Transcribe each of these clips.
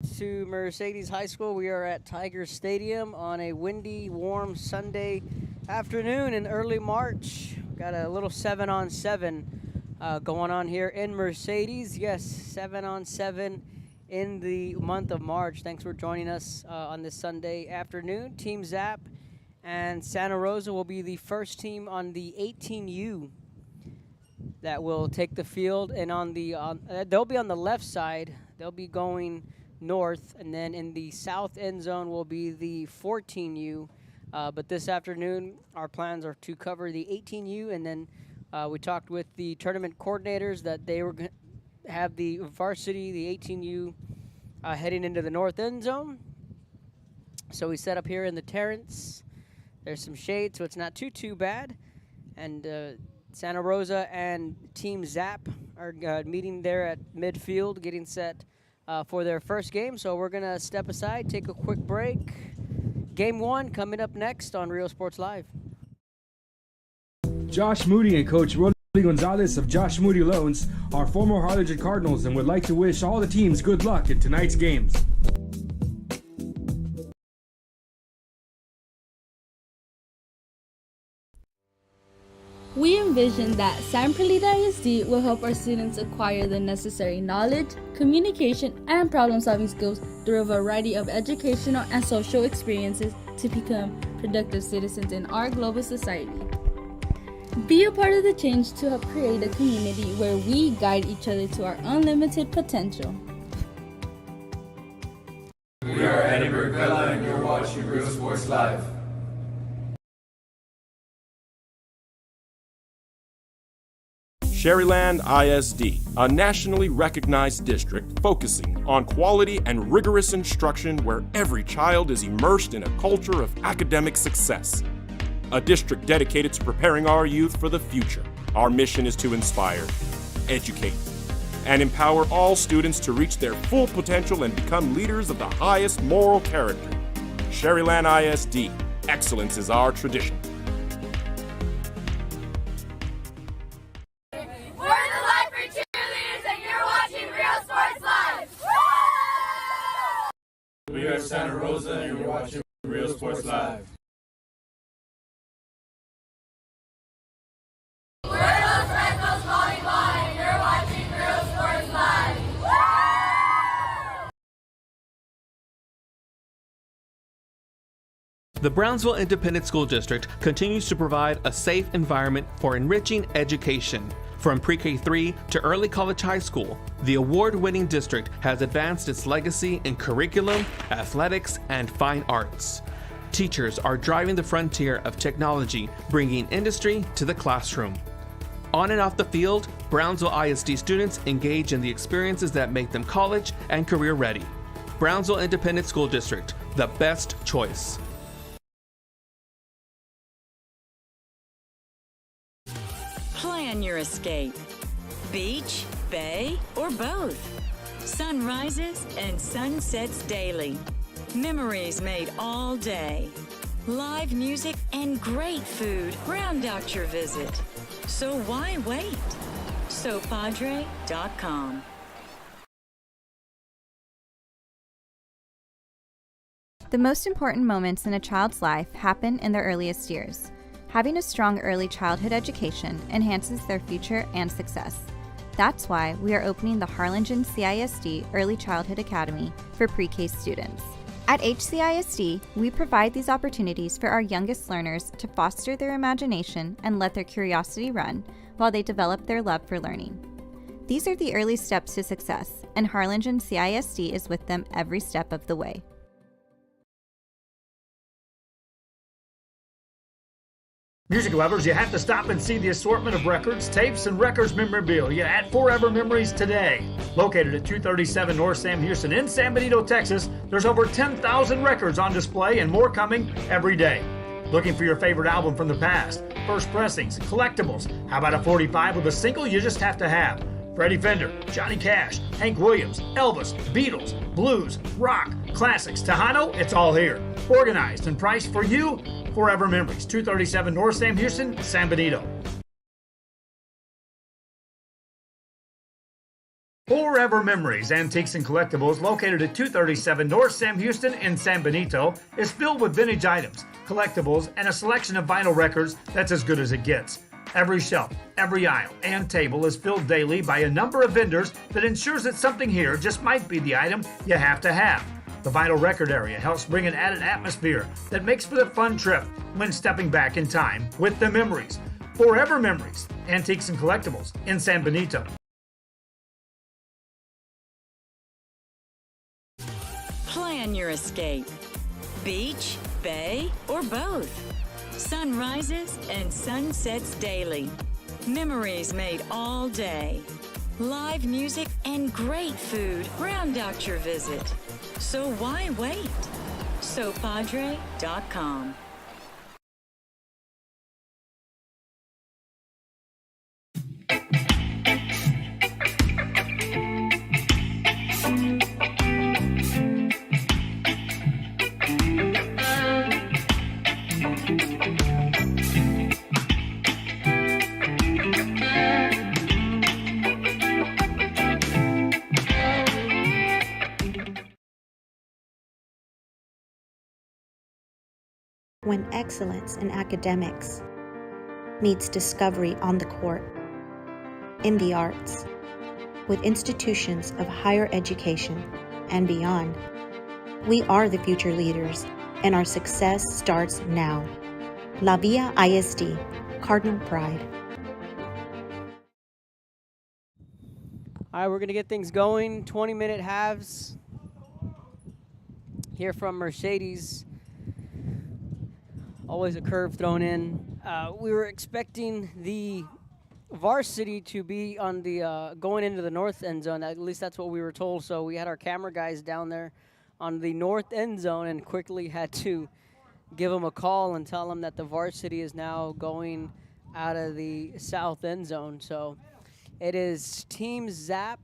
To Mercedes High School. We are at Tiger Stadium on a windy, warm Sunday afternoon in early March. Got a little 7-on-7 going on here in Mercedes. Yes, 7-on-7 in the month of March. Thanks for joining us on this Sunday afternoon. Team Zap and Santa Rosa will be the first team on the 18U that will take the field, and they'll be on the left side. They'll be going north, and then in the south end zone will be the 14U. But this afternoon, our plans are to cover the 18U, and then we talked with the tournament coordinators that they were going to have the varsity, the 18U, heading into the north end zone. So we set up here in the Terrace. There's some shade, so it's not too bad. And Santa Rosa and Team Zap are meeting there at midfield, getting set for their first game. So we're going to step aside, take a quick break. Game 1 coming up next on Real Sports Live. Josh Moody and Coach Rolly Gonzalez of Josh Moody Loans are former Harlingen Cardinals and would like to wish all the teams good luck in tonight's games. We envision that San Perlita ISD will help our students acquire the necessary knowledge, communication, and problem-solving skills through a variety of educational and social experiences to become productive citizens in our global society. Be a part of the change to help create a community where we guide each other to our unlimited potential. We are Edinburgh Bella and you're watching Real Sports Live. Sherryland ISD, a nationally recognized district focusing on quality and rigorous instruction where every child is immersed in a culture of academic success. A district dedicated to preparing our youth for the future. Our mission is to inspire, educate, and empower all students to reach their full potential and become leaders of the highest moral character. Sherryland ISD, excellence is our tradition. We are Santa Rosa and you're watching Real Sports Live. We're Los Rectos Volleyball and you're watching Real Sports Live. The Brownsville Independent School District continues to provide a safe environment for enriching education. From pre-K3 to early college high school, the award-winning district has advanced its legacy in curriculum, athletics, and fine arts. Teachers are driving the frontier of technology, bringing industry to the classroom. On and off the field, Brownsville ISD students engage in the experiences that make them college and career ready. Brownsville Independent School District, the best choice. Plan your escape. Beach, bay, or both. Sunrises and sunsets daily. Memories made all day. Live music and great food round out your visit. So why wait? SoPadre.com. The most important moments in a child's life happen in their earliest years. Having a strong early childhood education enhances their future and success. That's why we are opening the Harlingen CISD Early Childhood Academy for pre-K students. At HCISD, we provide these opportunities for our youngest learners to foster their imagination and let their curiosity run while they develop their love for learning. These are the early steps to success, and Harlingen CISD is with them every step of the way. Music lovers, you have to stop and see the assortment of records, tapes, and records memorabilia at Forever Memories today. Located at 237 North Sam Houston in San Benito, Texas, there's over 10,000 records on display and more coming every day. Looking for your favorite album from the past, first pressings, collectibles? How about a 45 with a single you just have to have? Freddie Fender, Johnny Cash, Hank Williams, Elvis, Beatles, blues, rock, classics, Tejano, it's all here. Organized and priced for you. Forever Memories, 237 North Sam Houston, San Benito. Forever Memories, Antiques and Collectibles, located at 237 North Sam Houston in San Benito, is filled with vintage items, collectibles, and a selection of vinyl records that's as good as it gets. Every shelf, every aisle, and table is filled daily by a number of vendors that ensures that something here just might be the item you have to have. The vinyl record area helps bring an added atmosphere that makes for the fun trip when stepping back in time with the memories. Forever Memories, Antiques and Collectibles in San Benito. Plan your escape. Beach, bay, or both. Sun rises and sun sets daily. Memories made all day. Live music and great food round out your visit. So why wait? SoPadre.com. When excellence in academics meets discovery on the court, in the arts, with institutions of higher education and beyond, we are the future leaders, and our success starts now. La Villa ISD, Cardinal Pride. All right, we're going to get things going. 20-minute halves here from Mercedes. Always a curve thrown in. We were expecting the varsity to be on the going into the north end zone. At least that's what we were told. So we had our camera guys down there on the north end zone and quickly had to give them a call and tell them that the varsity is now going out of the south end zone. So it is Team Zap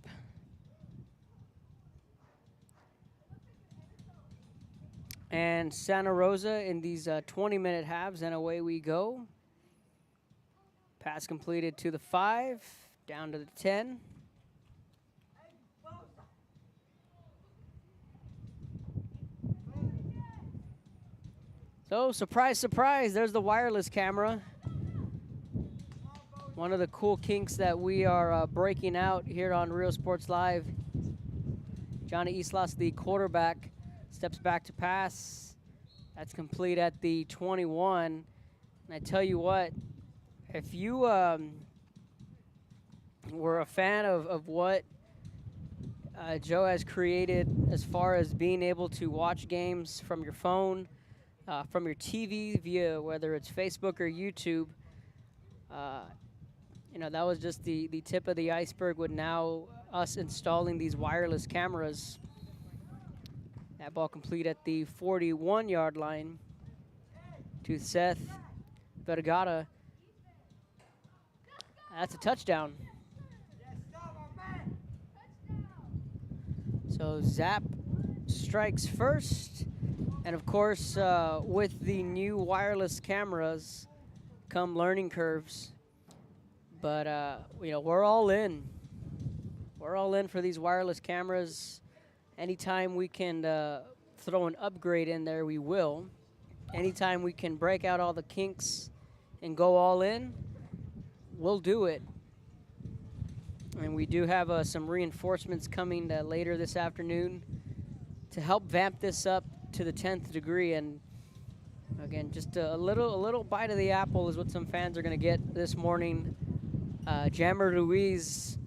and Santa Rosa in these 20-minute halves, and away we go. Pass completed to the 5, down to the 10. So, surprise, surprise, there's the wireless camera. One of the cool kinks that we are breaking out here on Real Sports Live. Johnny Islas, the quarterback, steps back to pass. That's complete at the 21. And I tell you what, if you were a fan of what Joe has created as far as being able to watch games from your phone, from your TV via whether it's Facebook or YouTube, you know, that was just the tip of the iceberg with now us installing these wireless cameras. That ball complete at the 41-yard line to Seth Vergara. That's a touchdown. So Zap strikes first. And of course, with the new wireless cameras come learning curves. But, you know, we're all in. We're all in for these wireless cameras. Anytime we can throw an upgrade in there, we will. Anytime we can break out all the kinks and go all in, we'll do it. And we do have some reinforcements coming later this afternoon to help vamp this up to the 10th degree. And again, just a little bite of the apple is what some fans are going to get this morning. Jammer Ruiz,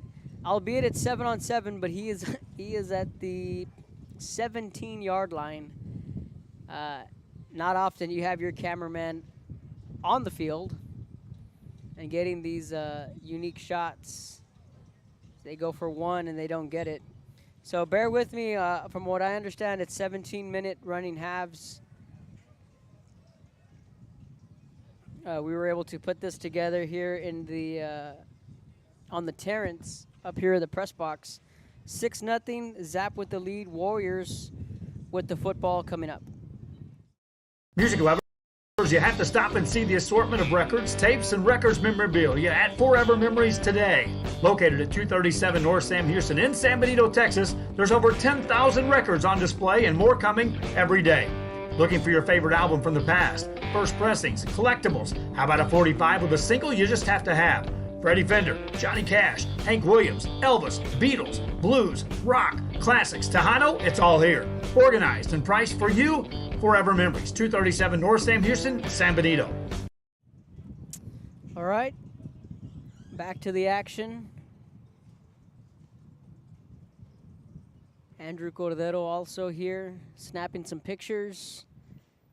albeit it's 7-on-7, but he is at the 17-yard line. Not often you have your cameraman on the field and getting these unique shots. They go for one and they don't get it. So bear with me. From what I understand, it's 17-minute running halves. We were able to put this together here in the on the Terrence up here in the press box. 6-0. Zap with the lead. Warriors with the football coming up. Music lovers, Lovers, you have to stop and see the assortment of records, tapes, and records memorabilia at Forever Memories today. Located at 237 North Sam Houston in San Benito, Texas, there's over 10,000 records on display and more coming every day. Looking for your favorite album from the past, first pressings, collectibles? How about a 45 with a single you just have to have? Freddie Fender, Johnny Cash, Hank Williams, Elvis, Beatles, blues, rock, classics, Tejano, it's all here. Organized and priced for you. Forever Memories, 237 North Sam Houston, San Benito. All right, back to the action. Andrew Cordero also here, snapping some pictures.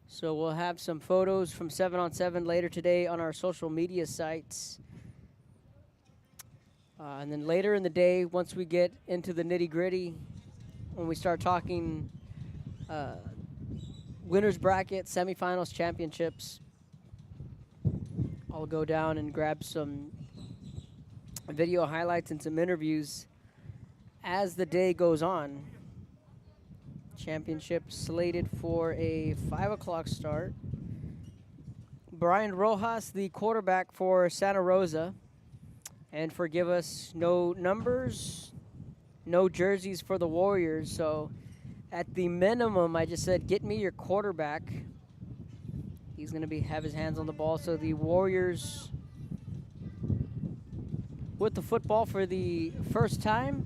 So we'll have some photos from 7-on-7 later today on our social media sites. And then later in the day, once we get into the nitty-gritty, when we start talking winners bracket, semifinals, championships, I'll go down and grab some video highlights and some interviews as the day goes on. Championship slated for a 5 o'clock start. Brian Rojas, the quarterback for Santa Rosa. And forgive us, no numbers, no jerseys for the Warriors. So at the minimum, I just said, get me your quarterback. He's going to have his hands on the ball. So the Warriors with the football for the first time.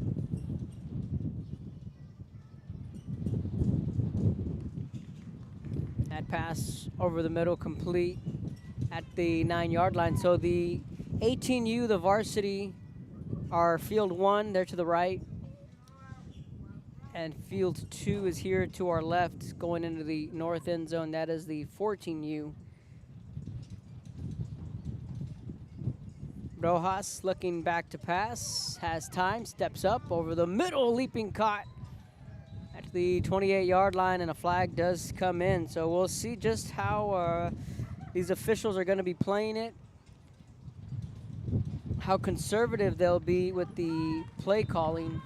That pass over the middle, complete at the 9-yard line. So the 18U, the varsity, are field 1, they're to the right. And field 2 is here to our left, going into the north end zone. That is the 14U. Rojas looking back to pass, has time, steps up over the middle, leaping caught at the 28-yard line, and a flag does come in. So we'll see just how these officials are going to be playing it, how conservative they'll be with the play calling.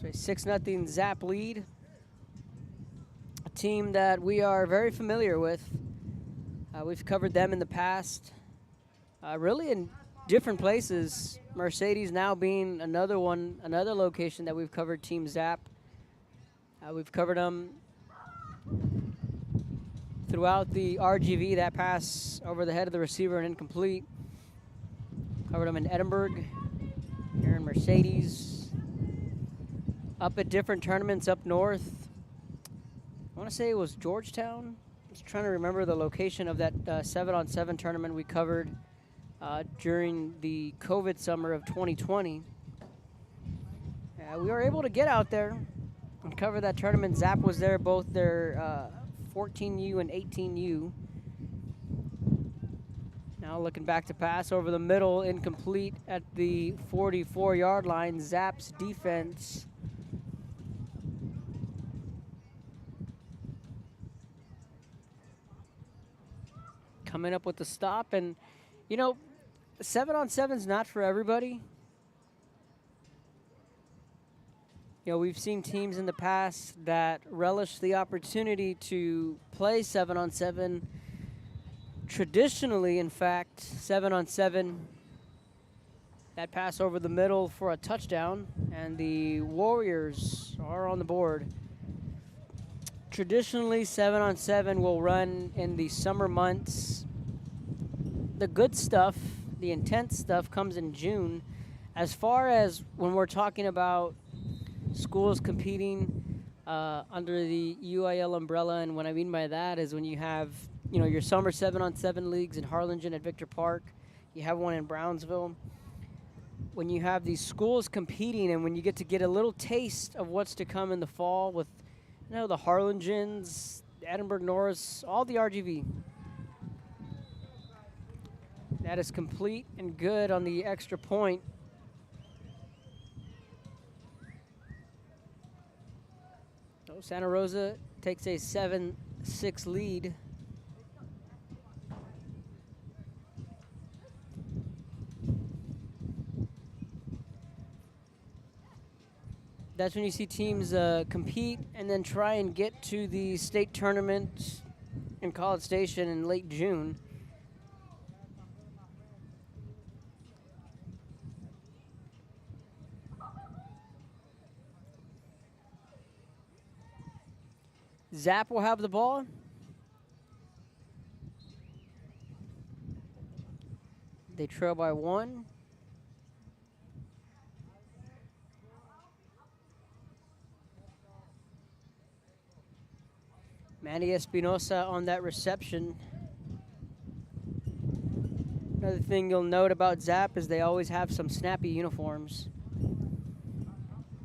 So a 6-0 Zap lead. A team that we are very familiar with. We've covered them in the past, really in different places. Mercedes now being another location that we've covered Team Zap. We've covered them throughout the RGV, that pass over the head of the receiver and incomplete. Covered them in Edinburgh, here in Mercedes. Up at different tournaments up north. I want to say it was Georgetown. I was trying to remember the location of that 7-on-7 tournament we covered during the COVID summer of 2020. We were able to get out there and cover that tournament. Zap was there, both their 14U and 18U. Now looking back to pass over the middle, incomplete at the 44-yard line. Zap's defense coming up with the stop. And, you know, 7-on-7 is not for everybody. You know, we've seen teams in the past that relish the opportunity to play 7-on-7. Traditionally, in fact, 7-on-7, that pass over the middle for a touchdown, and the Warriors are on the board. Traditionally, 7-on-7 will run in the summer months. The good stuff, the intense stuff, comes in June. As far as when we're talking about schools competing under the UIL umbrella, and what I mean by that is when you have, you know, your summer 7-on-7 leagues in Harlingen at Victor Park, you have one in Brownsville. When you have these schools competing, and when you get a little taste of what's to come in the fall with, you know, the Harlingens, Edinburgh Norris, all the RGV. That is complete and good on the extra point. So Santa Rosa takes a 7-6 lead. That's when you see teams compete and then try and get to the state tournament in College Station in late June. Zap will have the ball. They trail by 1. Manny Espinosa on that reception. Another thing you'll note about Zap is they always have some snappy uniforms.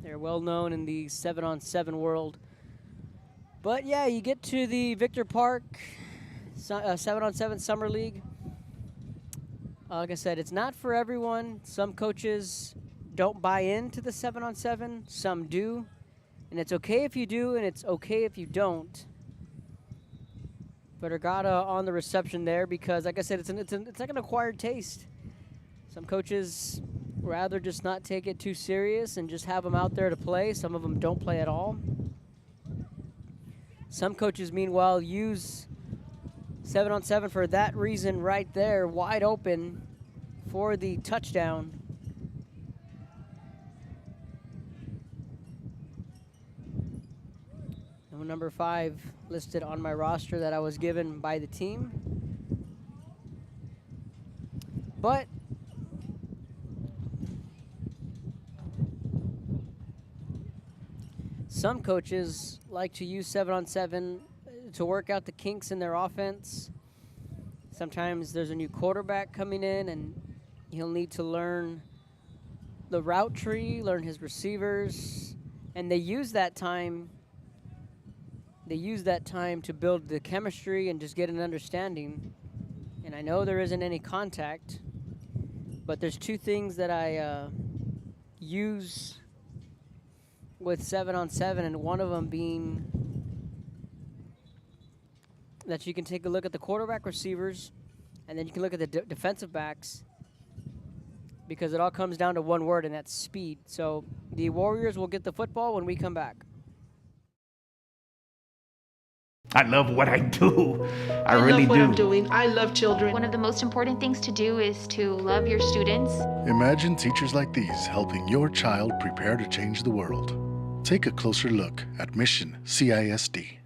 They're well known in the 7-on-7 world. But yeah, you get to the Victor Park 7-on-7 Summer League. Like I said, it's not for everyone. Some coaches don't buy into the 7-on-7. Some do. And it's okay if you do, and it's okay if you don't. But Ergata on the reception there because, like I said, it's like an acquired taste. Some coaches rather just not take it too serious and just have them out there to play. Some of them don't play at all. Some coaches, meanwhile, use 7-on-7 for that reason right there, wide open for the touchdown. Number 5 listed on my roster that I was given by the team. But some coaches like to use 7-on-7 to work out the kinks in their offense. Sometimes there's a new quarterback coming in and he'll need to learn the route tree, learn his receivers, and they use that time to build the chemistry and just get an understanding. And I know there isn't any contact, but there's 2 things that I use with 7-on-7, and one of them being that you can take a look at the quarterback receivers, and then you can look at the defensive backs, because it all comes down to one word, and that's speed. So the Warriors will get the football when we come back. I love what I do. I really love what do. I'm doing. I love children. One of the most important things to do is to love your students. Imagine teachers like these helping your child prepare to change the world. Take a closer look at Mission CISD.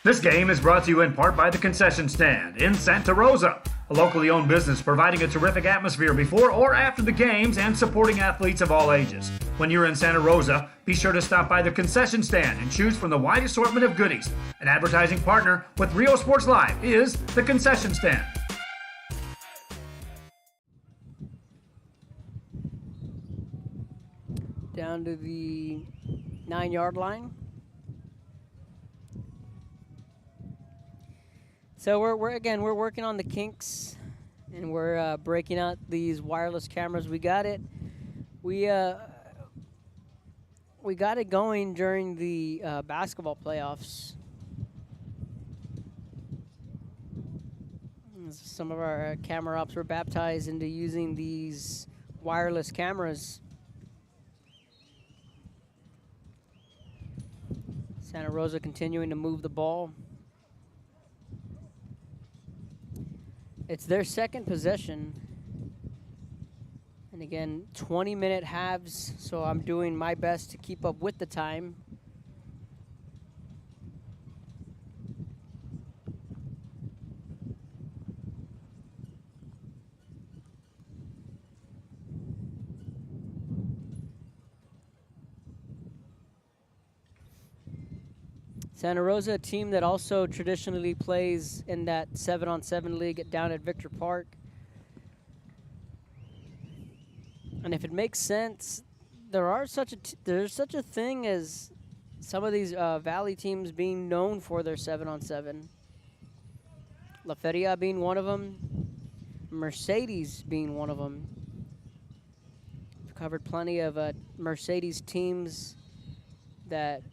This game is brought to you in part by the Concession Stand in Santa Rosa, a locally owned business providing a terrific atmosphere before or after the games and supporting athletes of all ages. When you're in Santa Rosa, be sure to stop by the Concession Stand and choose from the wide assortment of goodies. An advertising partner with Rio Sports Live is the Concession Stand. Down to the 9-yard line. So we're working on the kinks, and we're breaking out these wireless cameras. We got it going during the basketball playoffs. Some of our camera ops were baptized into using these wireless cameras. Santa Rosa continuing to move the ball. It's their second possession. And again, 20-minute halves, so I'm doing my best to keep up with the time. Santa Rosa, a team that also traditionally plays in that 7-on-7 league down at Victor Park. And if it makes sense, there's such a thing as some of these Valley teams being known for their 7-on-7. La Feria being one of them, Mercedes being one of them. We've covered plenty of Mercedes teams that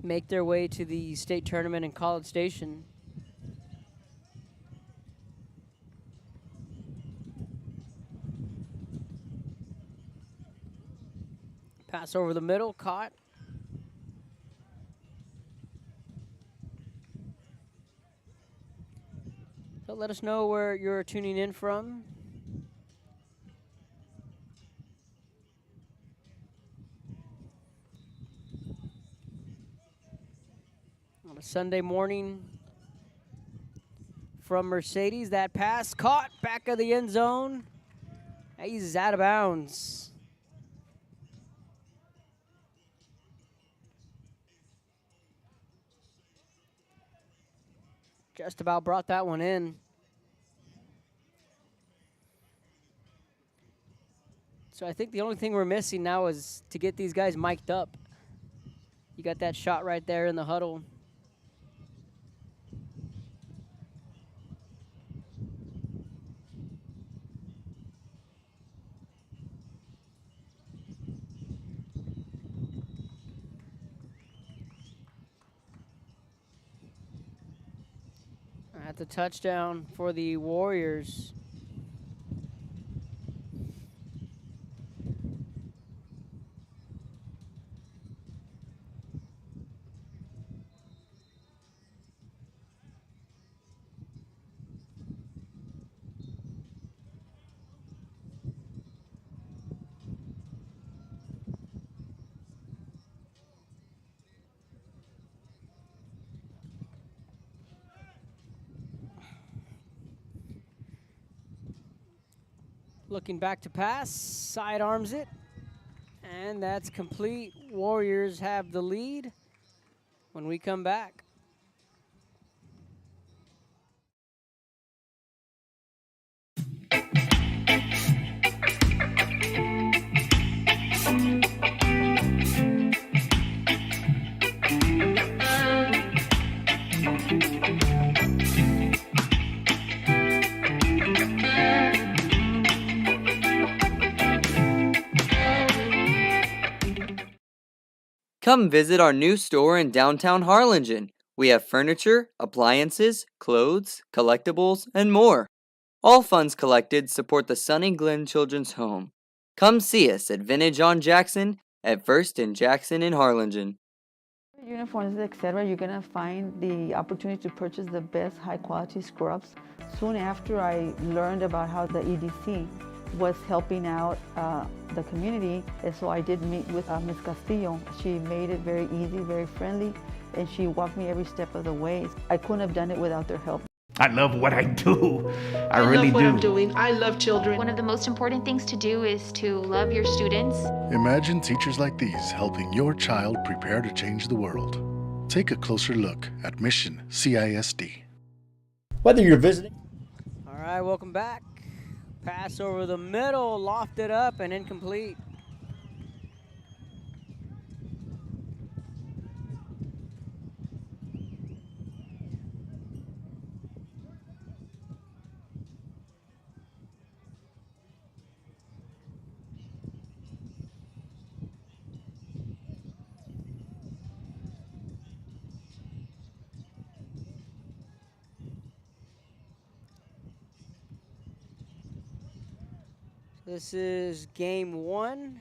make their way to the state tournament in College Station. Pass over the middle, caught. So let us know where you're tuning in from. On a Sunday morning from Mercedes. That pass caught, back of the end zone. He's out of bounds. Just about brought that one in. So I think the only thing we're missing now is to get these guys mic'd up. You got that shot right there in the huddle. At the touchdown for the Warriors. Looking back to pass, sidearms it, and that's complete. Warriors have the lead when we come back. Come visit our new store in downtown Harlingen. We have furniture, appliances, clothes, collectibles, and more. All funds collected support the Sunny Glen Children's Home. Come see us at Vintage on Jackson at First and Jackson in Harlingen. Uniforms, etc., you're going to find the opportunity to purchase the best high-quality scrubs. Soon after I learned about how the EDC was helping out the community, and so I did meet with Ms. Castillo. She made it very easy, very friendly, and she walked me every step of the way. I couldn't have done it without their help. I love what I do. I really love what do. I'm doing. I love children. One of the most important things to do is to love your students. Imagine teachers like these helping your child prepare to change the world. Take a closer look at Mission CISD. Whether you're visiting. All right, welcome back. Pass over the middle, lofted up and incomplete. This is game one.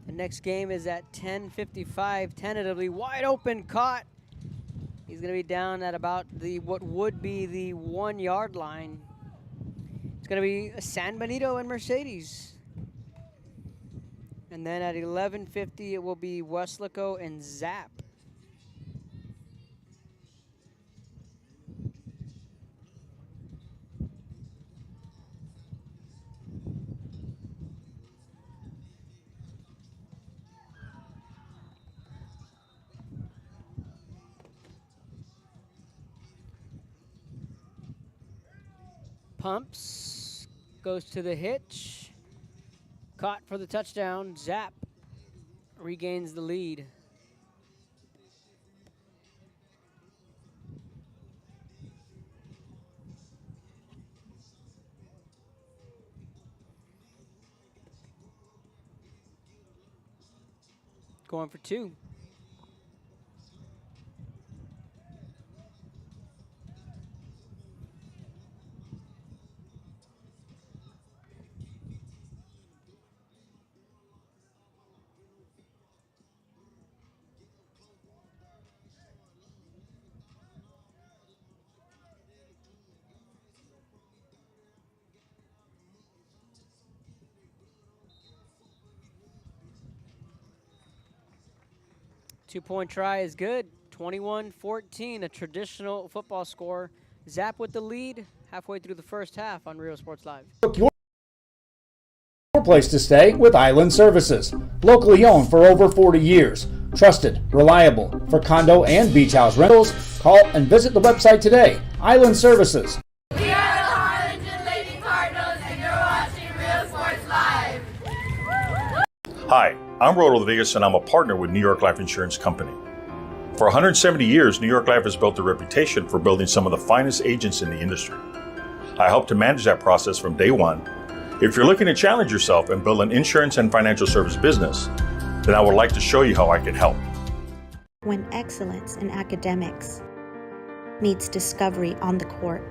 The next game is at 10:55, tentatively wide open, caught. He's gonna be down at about what would be the 1 yard line. It's gonna be San Benito and Mercedes. And then at 11:50, it will be Weslaco and Zap. Pumps, goes to the hitch. Caught for the touchdown. Zap regains the lead. Going for two. 2-point try is good. 21-14, a traditional football score. Zap with the lead halfway through the first half on Real Sports Live. Your place to stay with Island Services. Locally owned for over 40 years. Trusted, reliable for condo and beach house rentals. Call and visit the website today. Island Services. We are the Harlingen Lady Cardinals, and you're watching Real Sports Live. Hi, I'm Rosa Rodriguez, and I'm a partner with New York Life Insurance Company. For 170 years, New York Life has built a reputation for building some of the finest agents in the industry. I help to manage that process from day one. If you're looking to challenge yourself and build an insurance and financial service business, then I would like to show you how I can help. When excellence in academics meets discovery on the court,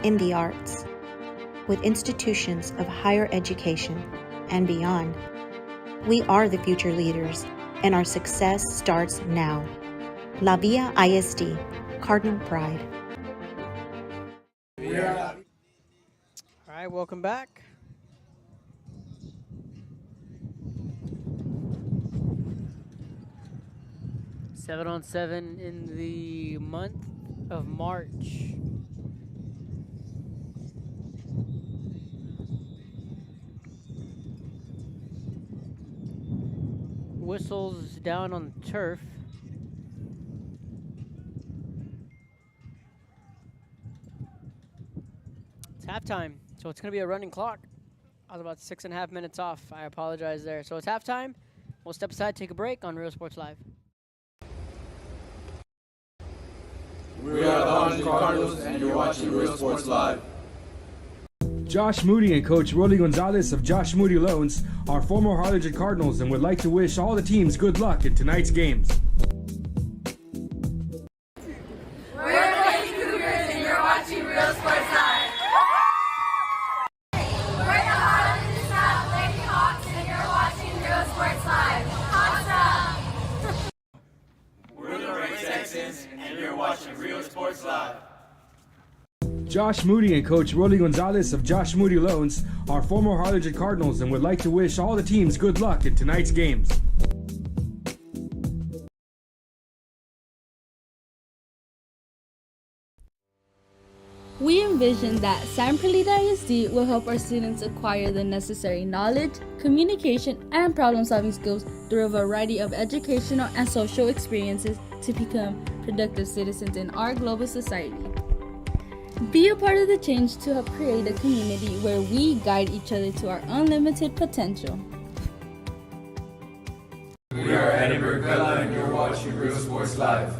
in the arts, with institutions of higher education and beyond, we are the future leaders, and our success starts now. La Villa ISD, Cardinal Pride. All right, welcome back. Seven on 7 in the month of March. Whistles down on the turf. It's halftime, so it's going to be a running clock. I was about 6.5 minutes off. I apologize there. So it's halftime. We'll step aside, take a break on Real Sports Live. We are the Harlingen Cardinals, and you're watching Real Sports Live. Josh Moody and Coach Rolly Gonzalez of Josh Moody Loans are former Harlingen Cardinals and would like to wish all the teams good luck in tonight's games. We're the Lady Cougars, and you're watching Real Sports Live. We're the Harlingen South Lady Hawks, and you're watching Real Sports Live. Awesome! We're the Red Texans, and you're watching Real Sports Live. Josh Moody and Coach Rolly Gonzalez of Josh Moody Loans are former Harlingen Cardinals and would like to wish all the teams good luck in tonight's games. We envision that San Perlita ISD will help our students acquire the necessary knowledge, communication, and problem-solving skills through a variety of educational and social experiences to become productive citizens in our global society. Be a part of the change to help create a community where we guide each other to our unlimited potential. We are Edinburgh Bella, and you're watching Real Sports Live.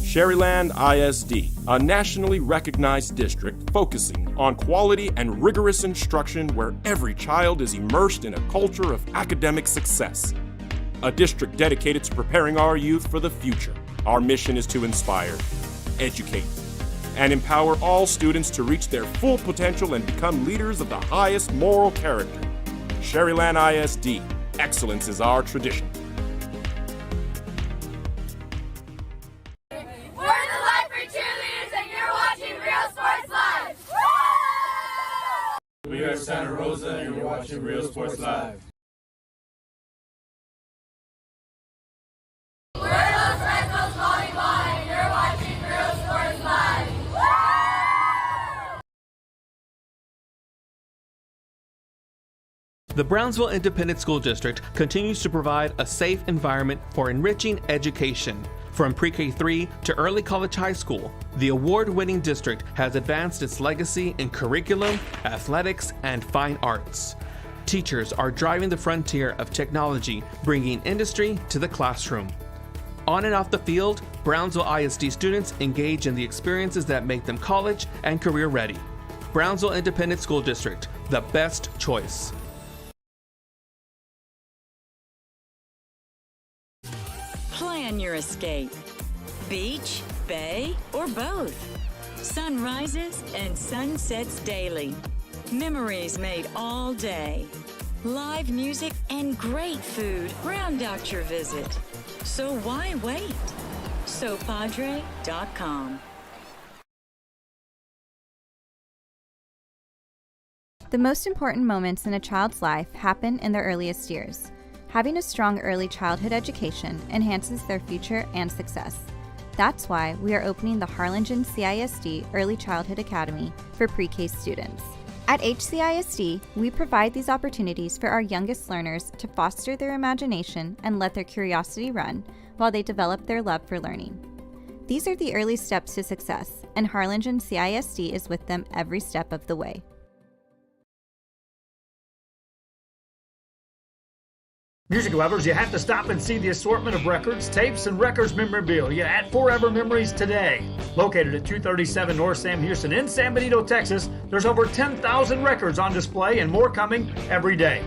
Sherryland ISD, a nationally recognized district focusing on quality and rigorous instruction where every child is immersed in a culture of academic success. A district dedicated to preparing our youth for the future. Our mission is to inspire, educate, and empower all students to reach their full potential and become leaders of the highest moral character. Sherryland ISD, excellence is our tradition. We're the Lifer Cheerleaders, and you're watching Real Sports Live. We are Santa Rosa, and you're watching Real Sports Live. We're Los Rectos Volleyball, and you're watching Real Sports Live. The Brownsville Independent School District continues to provide a safe environment for enriching education. From pre-K3 to early college high school, the award-winning district has advanced its legacy in curriculum, athletics, and fine arts. Teachers are driving the frontier of technology, bringing industry to the classroom. On and off the field, Brownsville ISD students engage in the experiences that make them college and career ready. Brownsville Independent School District, the best choice. Plan your escape. Beach, bay, or both. Sunrises and sunsets daily. Memories made all day. Live music and great food round out your visit. So why wait? SoPadre.com. The most important moments in a child's life happen in their earliest years. Having a strong early childhood education enhances their future and success. That's why we are opening the Harlingen CISD Early Childhood Academy for pre-K students. At HCISD, we provide these opportunities for our youngest learners to foster their imagination and let their curiosity run while they develop their love for learning. These are the early steps to success, and Harlingen CISD is with them every step of the way. Music lovers, you have to stop and see the assortment of records, tapes, and records memorabilia at Forever Memories today. Located at 237 North Sam Houston in San Benito, Texas, there's over 10,000 records on display and more coming every day.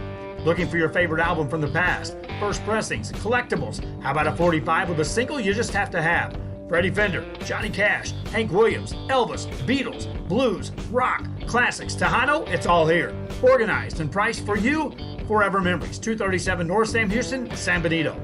Looking for your favorite album from the past, first pressings, collectibles? How about a 45 with a single you just have to have? Freddie Fender, Johnny Cash, Hank Williams, Elvis, Beatles, blues, rock, classics, Tejano, it's all here. Organized and priced for you. Forever Memories, 237 North Sam Houston, San Benito.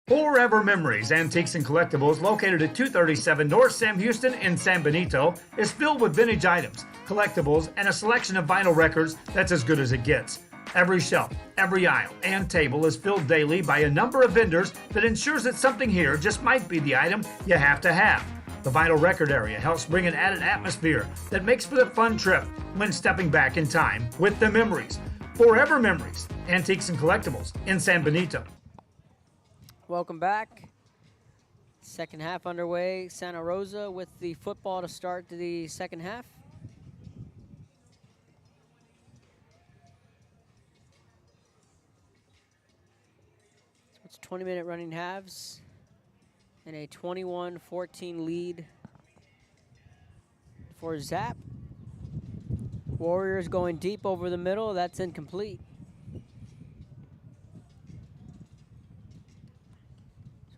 Forever Memories, Antiques and Collectibles, located at 237 North Sam Houston in San Benito, is filled with vintage items, collectibles, and a selection of vinyl records that's as good as it gets. Every shelf, every aisle, and table is filled daily by a number of vendors that ensures that something here just might be the item you have to have. The vinyl record area helps bring an added atmosphere that makes for the fun trip when stepping back in time with the memories. Forever Memories, Antiques and Collectibles in San Benito. Welcome back. Second half underway. Santa Rosa with the football to start the second half. So it's 20-minute running halves and a 21-14 lead for Zap. Warriors going deep over the middle. That's incomplete.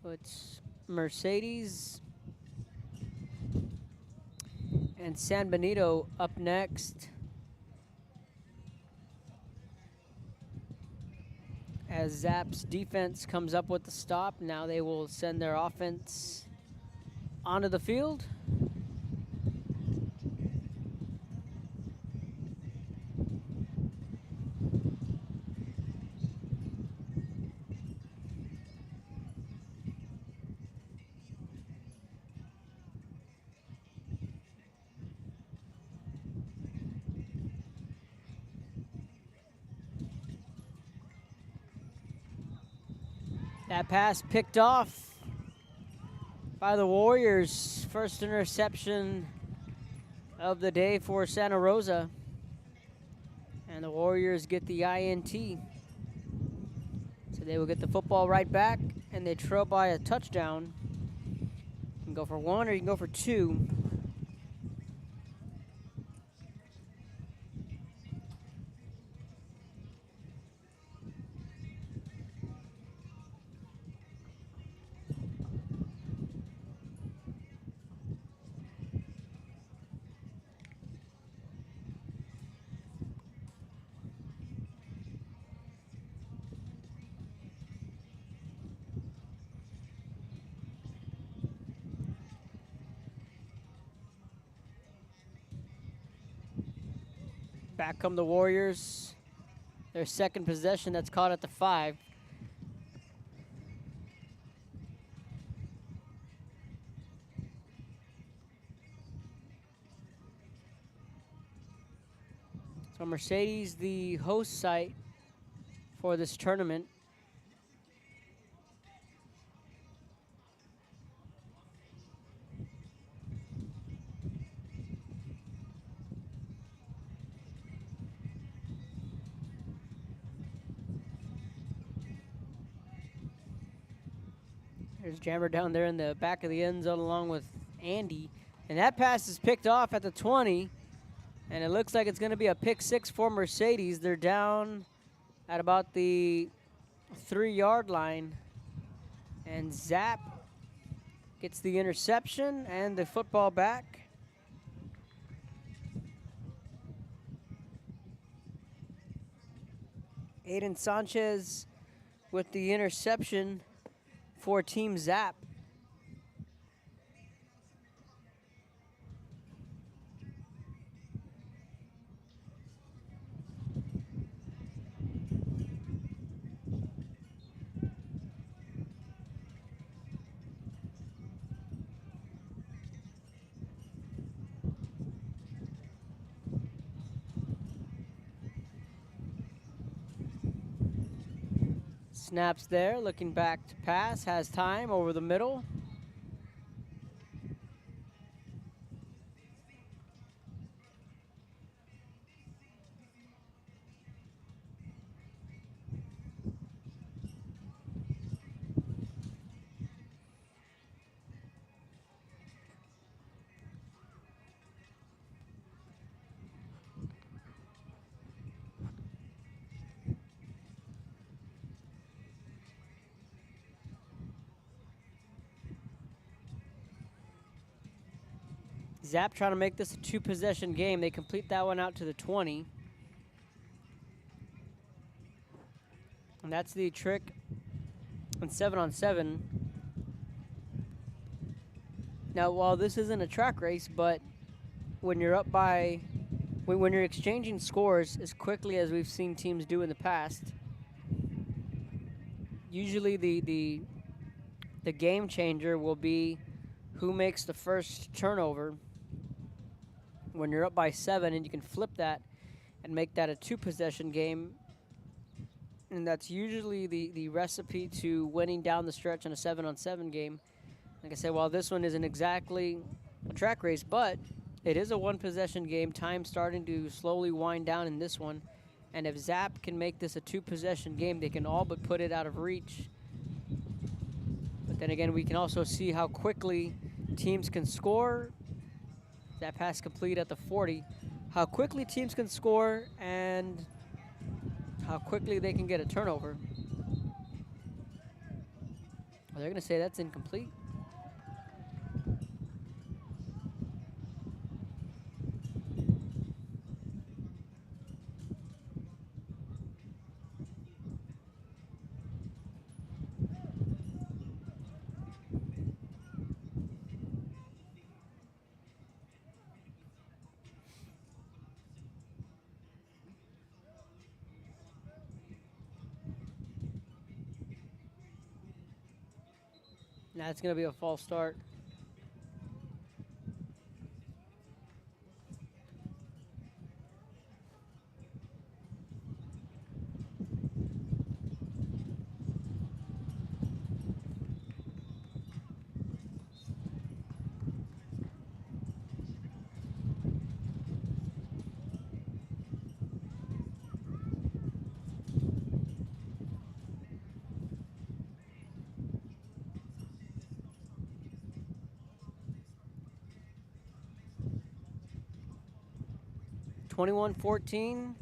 So it's Mercedes and San Benito up next. As Zap's defense comes up with the stop, now they will send their offense onto the field. That pass picked off by the Warriors. First interception of the day for Santa Rosa. And the Warriors get the INT. So they will get the football right back, and they trail by a touchdown. You can go for one or you can go for two. Back come the Warriors. Their second possession that's caught at the 5. So Mercedes, the host site for this tournament. There's Jammer down there in the back of the end zone along with Andy. And that pass is picked off at the 20. And it looks like it's going to be a pick 6 for Mercedes. They're down at about the 3-yard line. And Zap gets the interception and the football back. Aiden Sanchez with the interception for Team Zap. snaps there, looking back to pass, has time over the middle. Zap trying to make this a 2-possession game. They complete that one out to the 20. And that's the trick on 7-on-7. Now, while this isn't a track race, but when you're up by, when you're exchanging scores as quickly as we've seen teams do in the past, usually the game changer will be who makes the first turnover when you're up by 7, and you can flip that and make that a 2-possession game. And that's usually the recipe to winning down the stretch in a 7-on-7 game. Like I said, while this one isn't exactly a track race, but it is a 1-possession game. Time starting to slowly wind down in this one. And if Zap can make this a 2-possession game, they can all but put it out of reach. But then again, we can also see how quickly teams can score. That pass complete at the 40. How quickly teams can score and how quickly they can get a turnover. They're going to say that's incomplete. That's going to be a false start. (21-14).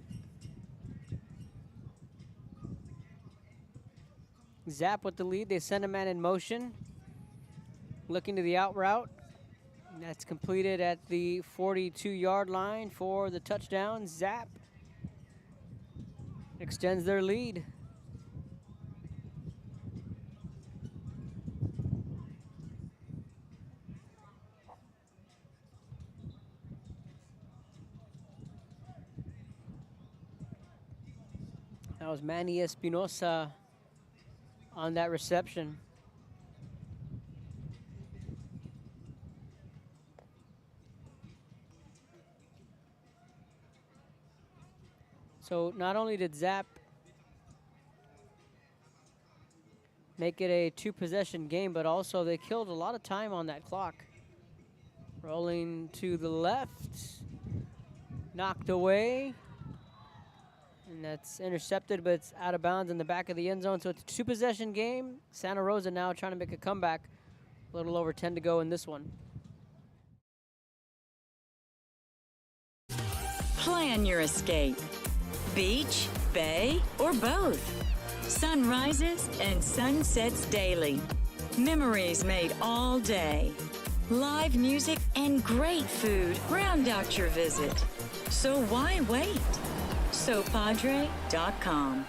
Zap with the lead. They send a man in motion. Looking to the out route. And that's completed at the 42-yard line for the touchdown. Zap extends their lead. That was Manny Espinosa on that reception. So not only did Zap make it a 2-possession game, but also they killed a lot of time on that clock. Rolling to the left, knocked away. And that's intercepted, but it's out of bounds in the back of the end zone. So it's a 2-possession game. Santa Rosa now trying to make a comeback. A little over 10 to go in this one. Plan your escape. Beach, bay, or both. Sun rises and sun sets daily. Memories made all day. Live music and great food round out your visit. So why wait? SoPadre.com.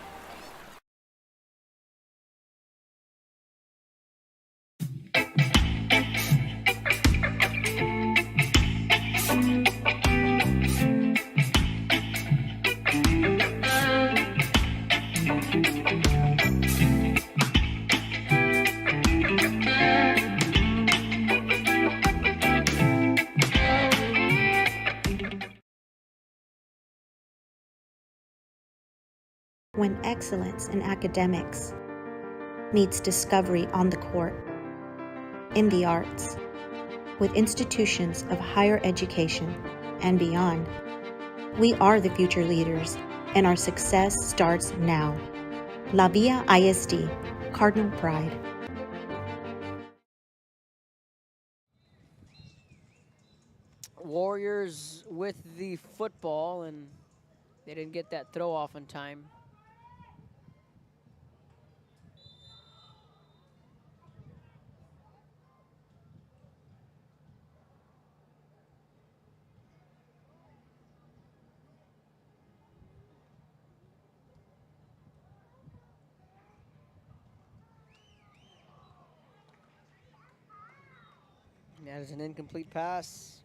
When excellence in academics needs discovery on the court, in the arts, with institutions of higher education and beyond. We are the future leaders, and our success starts now. La Villa ISD, Cardinal Pride. Warriors with the football, and they didn't get that throw off in time. That is an incomplete pass.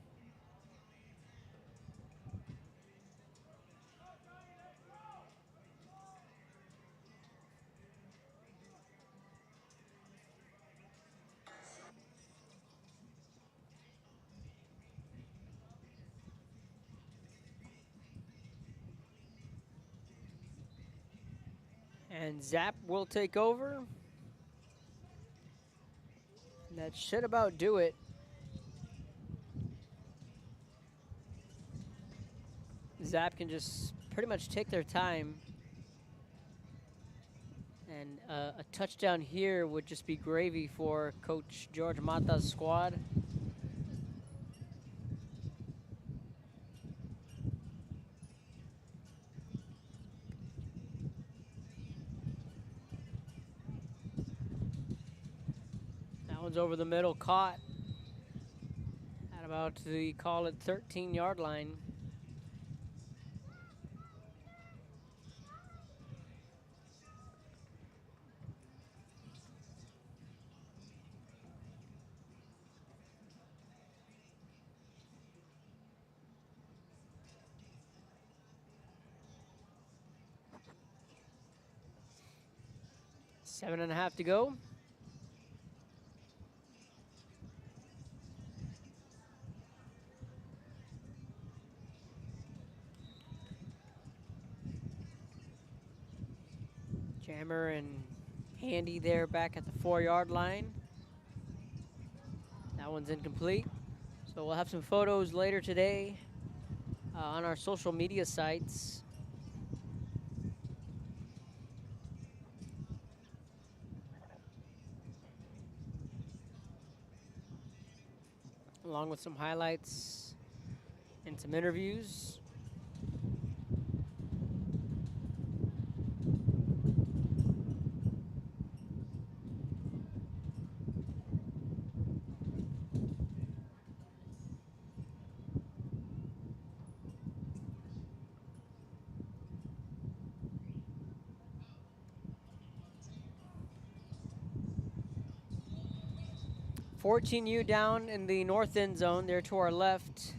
And Zap will take over. That should about do it. Zap can just pretty much take their time. And a touchdown here would just be gravy for Coach George Mata's squad. That one's over the middle, caught at about the, call it, 13-yard line. Seven and a half to go. Jammer and Handy there back at the 4-yard line. That one's incomplete. So we'll have some photos later today on our social media sites. Along with some highlights and some interviews. $14U down in the north end zone, there to our left,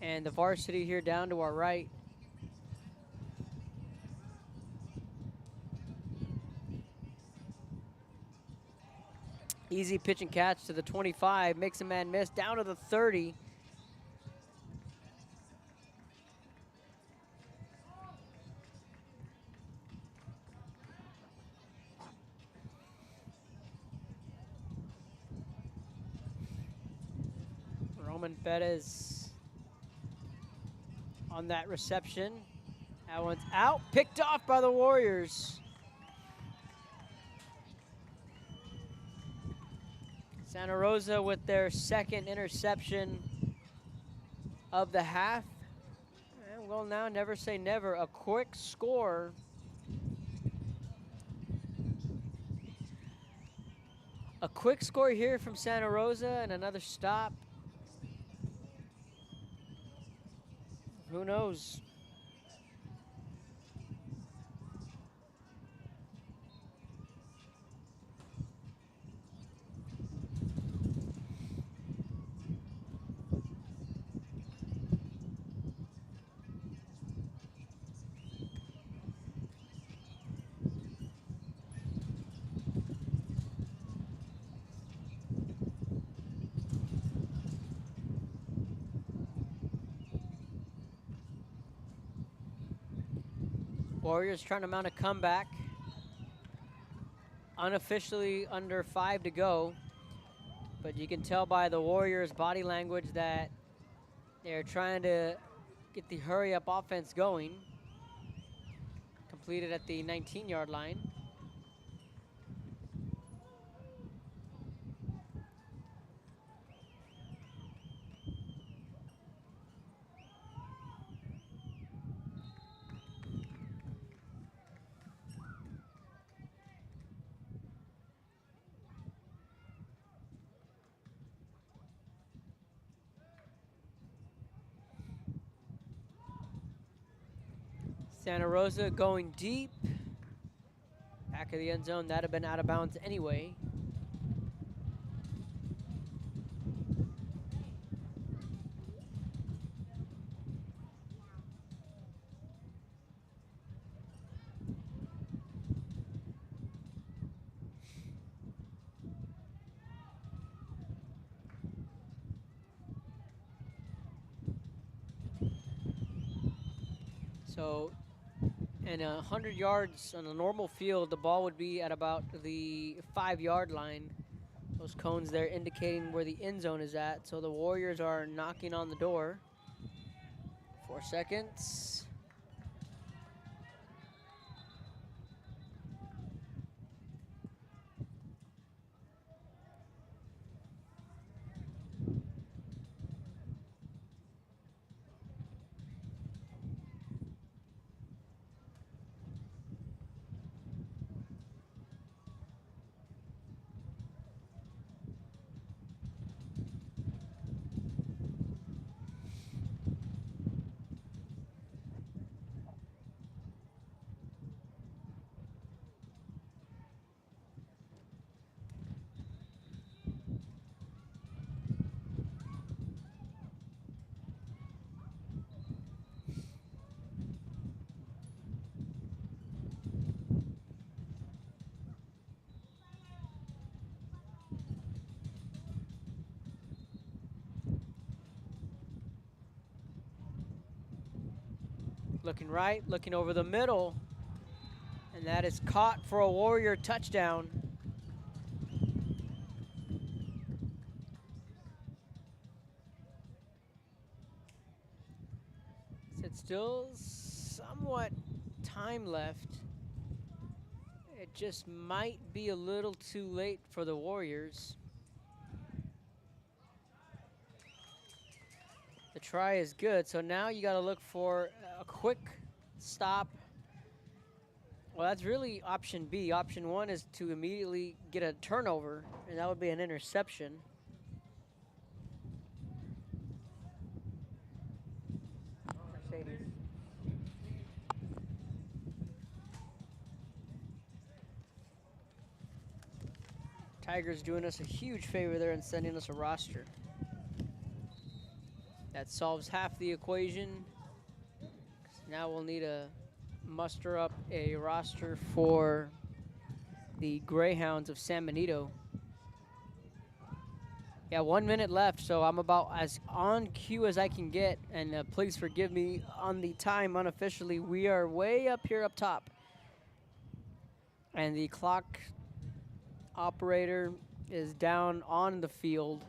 and the varsity here down to our right. Easy pitch and catch to the 25, makes a man miss, down to the 30. Roman Perez on that reception. That one's out, picked off by the Warriors. Santa Rosa with their second interception of the half. And we'll now never say never. A quick score. A quick score here from Santa Rosa and another stop. Who knows? Warriors trying to mount a comeback. unofficially under 5 to go, but you can tell by the Warriors' body language that they're trying to get the hurry-up offense going. Completed at the 19-yard line. Santa Rosa going deep. Back of the end zone. That'd have been out of bounds anyway. So, and 100 yards on a normal field, the ball would be at about the 5-yard line. Those cones there indicating where the end zone is at. So the Warriors are knocking on the door. 4 seconds. Looking right, looking over the middle. And that is caught for a Warrior touchdown. It's still somewhat time left. It just might be a little too late for the Warriors. The try is good, so now you got to look for a quick stop. Well, that's really option B. Option 1 is to immediately get a turnover, and that would be an interception. Mercedes. Tigers doing us a huge favor there and sending us a roster. That solves half the equation. Now we'll need to muster up a roster for the Greyhounds of San Benito. Yeah, 1 minute left, so I'm about as on cue as I can get. And please forgive me on the time unofficially. We are way up here up top. And the clock operator is down on the field.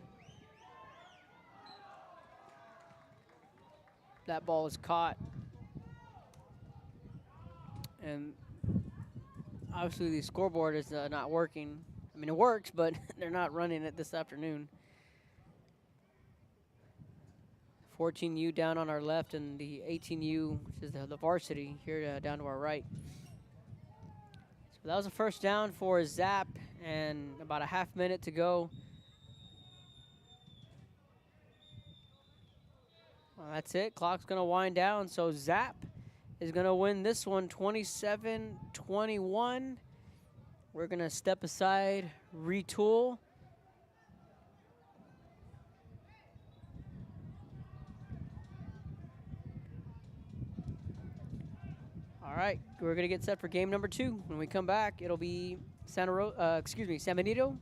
That ball is caught. And obviously the scoreboard is not working. I mean, it works, but they're not running it this afternoon. 14U down on our left and the 18U, which is the varsity, here down to our right. So that was a first down for Zap and about a half minute to go. Well, that's it. Clock's going to wind down. So Zap is going to win this one 27-21. We're going to step aside, retool. All right, we're going to get set for game number 2. When we come back, it'll be San Benito